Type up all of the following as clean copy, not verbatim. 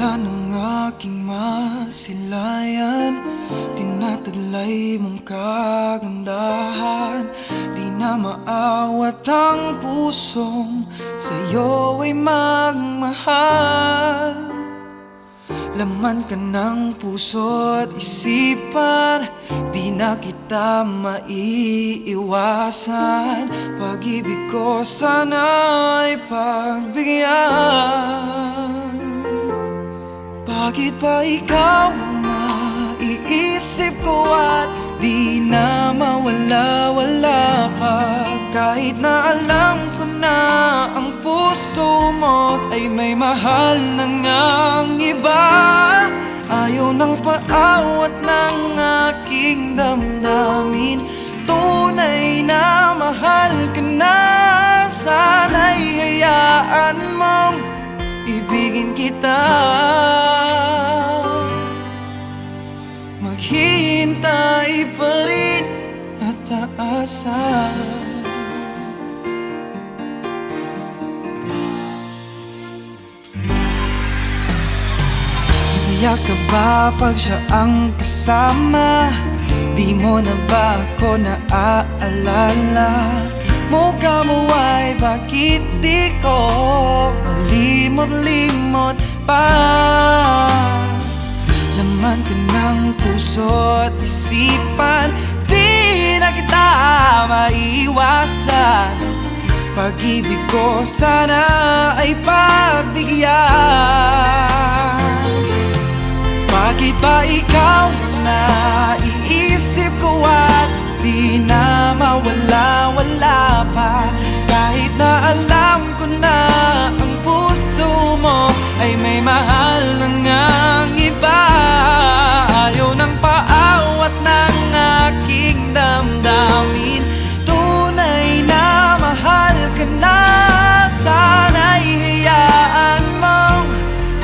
Wala ng aking masilayan, tinataglay mong kagandahan. Di na maawat ang pusong sa'yo ay magmahal. Laman ka ng puso at isipan, di na kita maiiwasan. Pag-ibig ko sana'y pagbigyan. Bakit ba ikaw ang naiisip ko at di na mawala-wala ka? Kahit na alam ko na ang puso mo ay may mahal na ngang iba. Ayaw ng paawat ng aking damdamin, tunay na mahal ka na. Sana'y hayaan mong ibigin kita. Maghihintay pa rin at aasa. Masaya ka ba pag siya ang kasama? Di mo na ba ako naaalala? Mukha mo ay bakit di ko malimot-limot pa? Laman ka ng puso at isipan, di na kita maiwasan. Pag-ibig ko sana ay pagbigyan. Bakit ba ikaw na iisip ko at di na mawala-wala pa? Kahit na alam ko na ang puso mo ay may mahal na ngang iba. Ayaw ng paawat ng aking damdamin, tunay na mahal ka na. Sana'y hayaan mong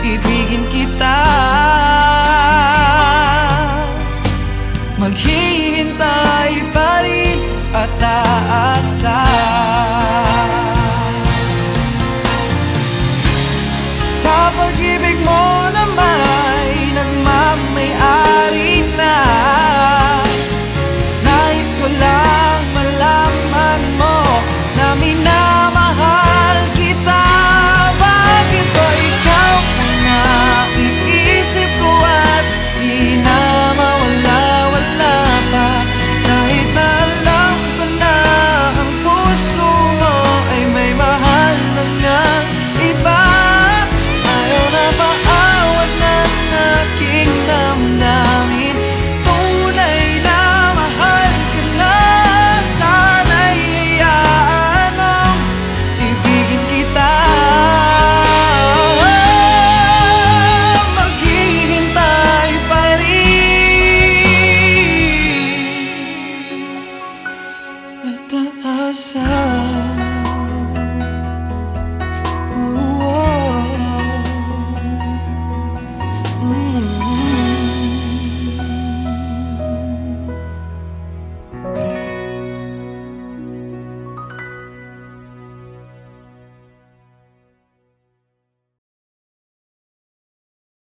ibigin kita. Maghihintay pa rin at aasa. Sa pag-ibig mo naman